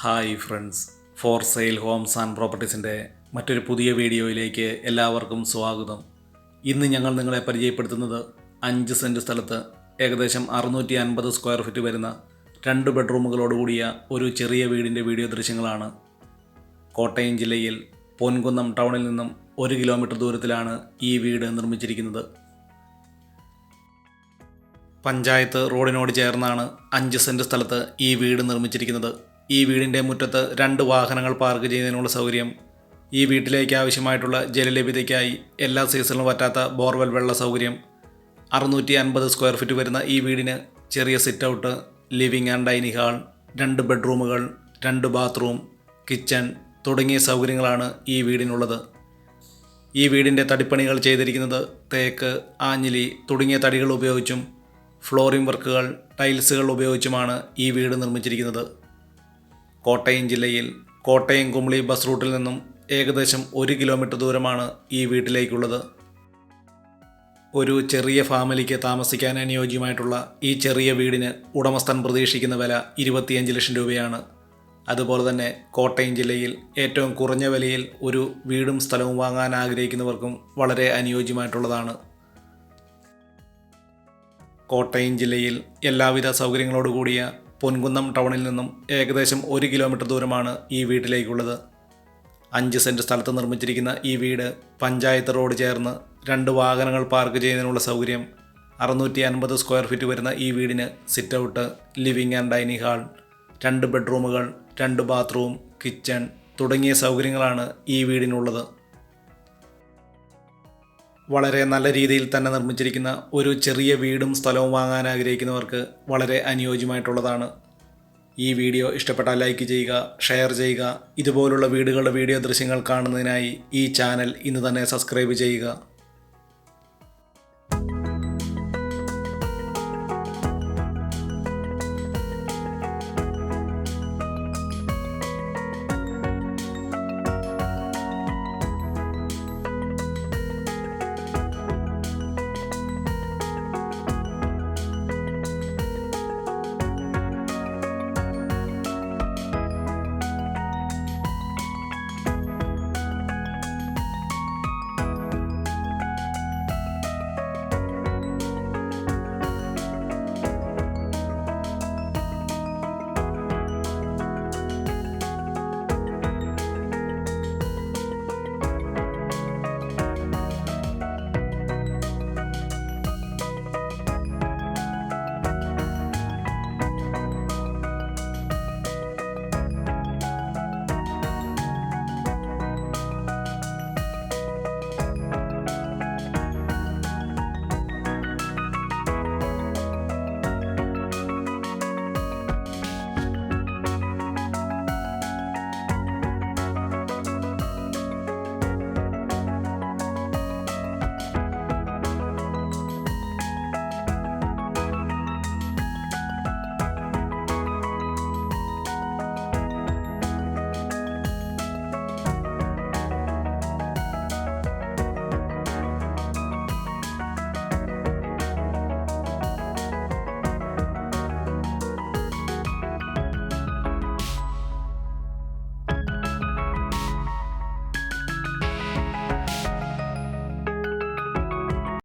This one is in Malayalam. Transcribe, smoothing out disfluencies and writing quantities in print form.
Hi friends, for sale homes and പ്രോപ്പർട്ടീസിൻ്റെ മറ്റൊരു പുതിയ വീഡിയോയിലേക്ക് എല്ലാവർക്കും സ്വാഗതം. ഇന്ന് ഞങ്ങൾ നിങ്ങളെ പരിചയപ്പെടുത്തുന്നത് 5 സെൻറ്റ് സ്ഥലത്ത് ഏകദേശം 650 സ്ക്വയർ ഫീറ്റ് വരുന്ന 2 ബെഡ്റൂമുകളോടുകൂടിയ ഒരു ചെറിയ വീടിൻ്റെ വീഡിയോ ദൃശ്യങ്ങളാണ്. കോട്ടയം ജില്ലയിൽ പൊൻകുന്നം ടൗണിൽ നിന്നും 1 കിലോമീറ്റർ ദൂരത്തിലാണ് ഈ വീട് നിർമ്മിച്ചിരിക്കുന്നത്. പഞ്ചായത്ത് റോഡിനോട് ചേർന്നാണ് 5 സെൻറ്റ് സ്ഥലത്ത് ഈ വീട് നിർമ്മിച്ചിരിക്കുന്നത്. ഈ വീടിൻ്റെ മുറ്റത്ത് 2 വാഹനങ്ങൾ പാർക്ക് ചെയ്യുന്നതിനുള്ള സൗകര്യം, ഈ വീട്ടിലേക്ക് ആവശ്യമായിട്ടുള്ള ജലലഭ്യതയ്ക്കായി എല്ലാ സീസണിലും പറ്റാത്ത ബോർവെൽ വെള്ള സൗകര്യം, 650 സ്ക്വയർ ഫീറ്റ് വരുന്ന ഈ വീടിന് ചെറിയ sit out, living and dining hall, 2 ബെഡ്റൂമുകൾ, 2 bathroom, kitchen തുടങ്ങിയ സൗകര്യങ്ങളാണ് ഈ വീടിനുള്ളത്. ഈ വീടിൻ്റെ തടിപ്പണികൾ ചെയ്തിരിക്കുന്നത് തേക്ക്, ആഞ്ഞിലി തുടങ്ങിയ തടികൾ ഉപയോഗിച്ചും ഫ്ലോറിംഗ് വർക്കുകൾ, ടൈൽസുകൾ ഉപയോഗിച്ചുമാണ് ഈ വീട് നിർമ്മിച്ചിരിക്കുന്നത്. കോട്ടയം ജില്ലയിൽ കോട്ടയം കുമളി ബസ് റൂട്ടിൽ നിന്നും ഏകദേശം 1 കിലോമീറ്റർ ദൂരമാണ് ഈ വീട്ടിലേക്കുള്ളത്. ഒരു ചെറിയ ഫാമിലിക്ക് താമസിക്കാൻ അനുയോജ്യമായിട്ടുള്ള ഈ ചെറിയ വീടിന് ഉടമസ്ഥൻ പ്രതീക്ഷിക്കുന്ന വില 25 ലക്ഷം രൂപയാണ്. അതുപോലെ തന്നെ കോട്ടയം ജില്ലയിൽ ഏറ്റവും കുറഞ്ഞ വിലയിൽ ഒരു വീടും സ്ഥലവും വാങ്ങാൻ ആഗ്രഹിക്കുന്നവർക്കും വളരെ അനുയോജ്യമായിട്ടുള്ളതാണ്. കോട്ടയം ജില്ലയിൽ എല്ലാവിധ സൗകര്യങ്ങളോടുകൂടിയ പൊൻകുന്നം ടൗണിൽ നിന്നും ഏകദേശം 1 കിലോമീറ്റർ ദൂരമാണ് ഈ വീട്ടിലേക്കുള്ളത്. 5 സെൻറ്റ് സ്ഥലത്ത് നിർമ്മിച്ചിരിക്കുന്ന ഈ വീട് പഞ്ചായത്ത് റോഡ് ചേർന്ന് 2 വാഹനങ്ങൾ പാർക്ക് ചെയ്യുന്നതിനുള്ള സൗകര്യം, 650 സ്ക്വയർ ഫീറ്റ് വരുന്ന ഈ വീടിന് sit out, living and dining hall, 2 ബെഡ്റൂമുകൾ, 2 bathroom, kitchen തുടങ്ങിയ സൗകര്യങ്ങളാണ് ഈ വീടിനുള്ളത്. വളരെ നല്ല രീതിയിൽ തന്നെ നിർമ്മിച്ചിരിക്കുന്ന ഒരു ചെറിയ വീടും സ്ഥലവും വാങ്ങാൻ ആഗ്രഹിക്കുന്നവർക്ക് വളരെ അനുയോജ്യമായിട്ടുള്ളതാണ്. ഈ വീഡിയോ ഇഷ്ടപ്പെട്ടാൽ ലൈക്ക് ചെയ്യുക, ഷെയർ ചെയ്യുക. ഇതുപോലുള്ള വീടുകളുടെ വീഡിയോ ദൃശ്യങ്ങൾ കാണുന്നതിനായി ഈ ചാനൽ ഇന്ന് തന്നെ സബ്സ്ക്രൈബ് ചെയ്യുക.